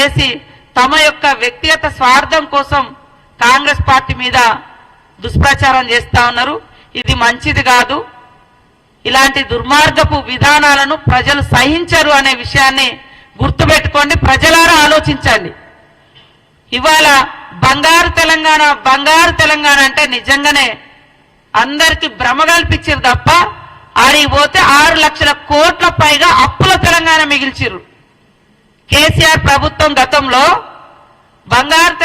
చేసి తమ యొక్క వ్యక్తిగత స్వార్థం కోసం కాంగ్రెస్ పార్టీ మీద దుష్ప్రచారం చేస్తా ఉన్నారు. ఇది మంచిది కాదు. ఇలాంటి దుర్మార్గపు విధానాలను ప్రజలు సహించరు అనే విషయాన్ని గుర్తుపెట్టుకోండి. ప్రజలారా ఆలోచించండి. ఇవాళ బంగారు తెలంగాణ అంటే నిజంగానే అందరికి భ్రమ కల్పించారు తప్ప ఆడికి పోతే 6 లక్షల కోట్ల పైగా అప్పుల తెలంగాణ మిగిల్చిరు. కేసీఆర్ ప్రభుత్వం గతంలో బంగారు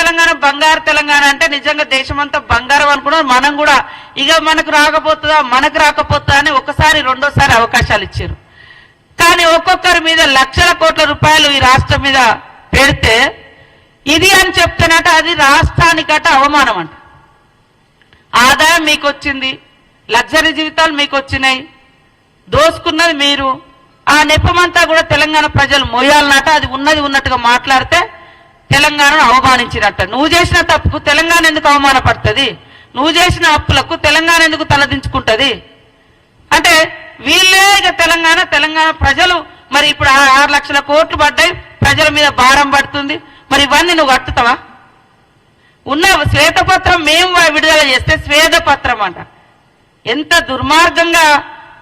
తెలంగాణ అంటే నిజంగా దేశమంతా బంగారం అనుకున్నారు. మనం కూడా ఇక మనకు రాకపోతుందా అని ఒకసారి రెండోసారి అవకాశాలు ఇచ్చారు. కానీ ఒక్కొక్కరి మీద లక్షల కోట్ల రూపాయలు ఈ రాష్ట్రం మీద పెడితే ఇది అని చెప్తేనట అది రాష్ట్రానికట అవమానం అంట. ఆదాయం మీకు వచ్చింది, లగ్జరీ జీవితాలు మీకు వచ్చినాయి, దోసుకున్నది మీరు. ఆ నెపమంతా కూడా తెలంగాణ ప్రజలు మోయాలన్నట. అది ఉన్నది ఉన్నట్టుగా మాట్లాడితే తెలంగాణను అవమానించినట్ట. నువ్వు చేసిన తప్పుకు తెలంగాణ ఎందుకు అవమానపడుతుంది? నువ్వు చేసిన అప్పులకు తెలంగాణ ఎందుకు తలదించుకుంటుంది? అంటే వీళ్ళే ఇక తెలంగాణ ప్రజలు మరి ఇప్పుడు 6 లక్షల కోట్లు పడ్డాయి, ప్రజల మీద భారం పడుతుంది. మరి ఇవన్నీ నువ్వు కట్టుతావా? ఉన్న శ్వేతపత్రం మేము విడుదల చేస్తే శ్వేతపత్రం అంట. ఎంత దుర్మార్గంగా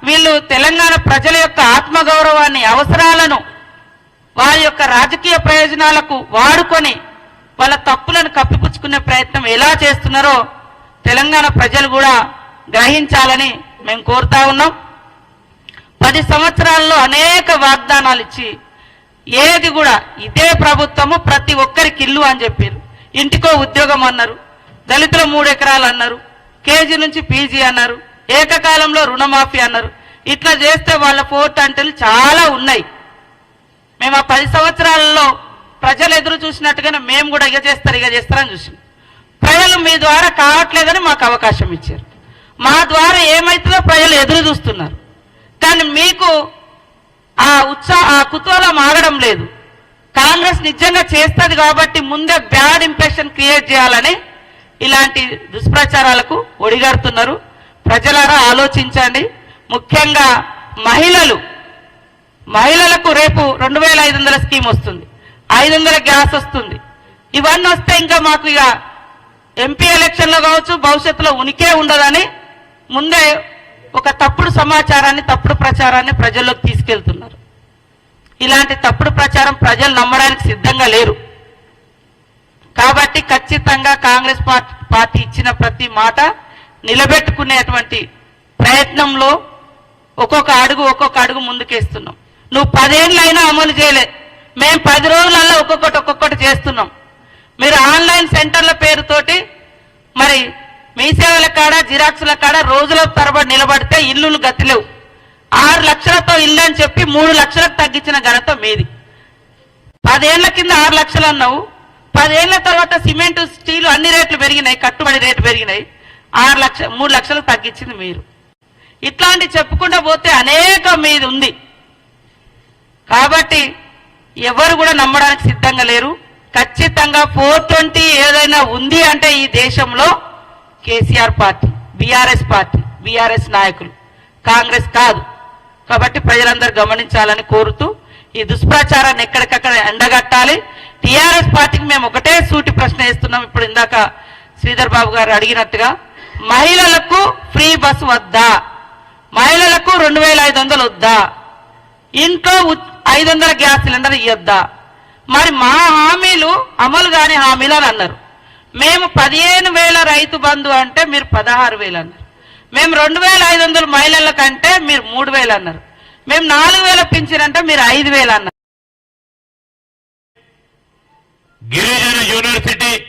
వీళ్ళు తెలంగాణ ప్రజల యొక్క ఆత్మగౌరవాన్ని, అవసరాలను వారి యొక్క రాజకీయ ప్రయోజనాలకు వాడుకొని వాళ్ళ తప్పులను కప్పిపుచ్చుకునే ప్రయత్నం ఎలా చేస్తున్నారో తెలంగాణ ప్రజలు కూడా గ్రహించాలని మేము కోరుతా ఉన్నాం. 10 సంవత్సరాల్లో అనేక వాగ్దానాలు ఇచ్చి ఏది కూడా ఇదే ప్రభుత్వము ప్రతి ఒక్కరికి ఇల్లు అని చెప్పారు, ఇంటికో ఉద్యోగం అన్నారు, దళితుల 3 ఎకరాలు అన్నారు, కేజీ నుంచి పీజీ అన్నారు, ఏకకాలంలో రుణమాఫీ అన్నారు. ఇట్లా చేస్తే వాళ్ళ పోర్టంటలు చాలా ఉన్నాయి. మేము ఆ 10 సంవత్సరాలలో ప్రజలు ఎదురు చూసినట్టుగానే మేము కూడా ఇక చేస్తారని చూసాం. ప్రజలు మీ ద్వారా కావట్లేదని మాకు అవకాశం ఇచ్చారు. మా ద్వారా ఏమవుతుందో ప్రజలు ఎదురు చూస్తున్నారు. కానీ మీకు ఆ కుతూహలం ఆగడం లేదు. కాంగ్రెస్ నిజంగా చేస్తుంది కాబట్టి ముందే బ్యాడ్ ఇంప్రెషన్ క్రియేట్ చేయాలని ఇలాంటి దుష్ప్రచారాలకు ఒడిగడుతున్నారు. ప్రజలారా ఆలోచించండి. ముఖ్యంగా మహిళలకు రేపు 2500 స్కీమ్ వస్తుంది, 500 గ్యాస్ వస్తుంది. ఇవన్నీ వస్తే ఇంకా మాకు ఇక ఎంపీ ఎలక్షన్లో కావచ్చు భవిష్యత్తులో ఉనికే ఉండదని ముందే ఒక తప్పుడు సమాచారాన్ని, తప్పుడు ప్రచారాన్ని ప్రజల్లోకి తీసుకెళ్తున్నారు. ఇలాంటి తప్పుడు ప్రచారం ప్రజలు నమ్మడానికి సిద్ధంగా లేరు. కాబట్టి ఖచ్చితంగా కాంగ్రెస్ పార్టీ ఇచ్చిన ప్రతి మాట నిలబెట్టుకునేటువంటి ప్రయత్నంలో ఒక్కొక్క అడుగు ముందుకేస్తున్నాం. నువ్వు 10 ఏళ్ళైనా అమలు చేయలే, మేము 10 రోజులలో ఒక్కొక్కటి చేస్తున్నాం. మీరు ఆన్లైన్ సెంటర్ల పేరుతోటి మరి మీ సేవల కాడ, జిరాక్సుల కాడ రోజుల తరబడి నిలబడితే ఇల్లులు గతిలేవు. 6 లక్షలతో ఇల్లు అని చెప్పి 3 లక్షలకు తగ్గించిన ఘనత మీది. 10 ఏళ్ల కింద 6 లక్షలు అన్నావు, 10 ఏళ్ల తర్వాత సిమెంట్, స్టీలు అన్ని రేట్లు పెరిగినాయి, కట్టుబడి రేటు పెరిగినాయి. 3 లక్షలకు తగ్గించింది మీరు. ఇట్లాంటి చెప్పుకుంటూ పోతే అనేక మీది ఉంది. కాబట్టి ఎవరు కూడా నమ్మడానికి సిద్ధంగా లేరు. ఖచ్చితంగా 420 ఏదైనా ఉంది అంటే ఈ దేశంలో కేసీఆర్ పార్టీ, బీఆర్ఎస్ నాయకులు, కాంగ్రెస్ కాదు. కాబట్టి ప్రజలందరూ గమనించాలని కోరుతూ ఈ దుష్ప్రచారాన్ని ఎక్కడికక్కడ ఎండగట్టాలి. టీఆర్ఎస్ పార్టీకి మేము ఒకటే సూటి ప్రశ్న వేస్తున్నాం. ఇప్పుడు ఇందాక శ్రీధర్ బాబు గారు అడిగినట్టుగా మహిళలకు ఫ్రీ బస్సు వద్దా, మహిళలకు 2500 వద్దా, ఇంట్లో 500 గ్యాస్ సిలిండర్ ఇవ్వద్దా? మరి మా హామీలు అమలు కాని హామీలు అని అన్నారు. మేము 15,000 రైతు బంధు అంటే మీరు 16,000 అన్నారు. మేము 2,500 మహిళల కంటే మీరు 3,000 అన్నారు. మేము 4,000 పింఛన్ అంటే మీరు 5,000 అన్నారు. గిరిజన యూనివర్సిటీ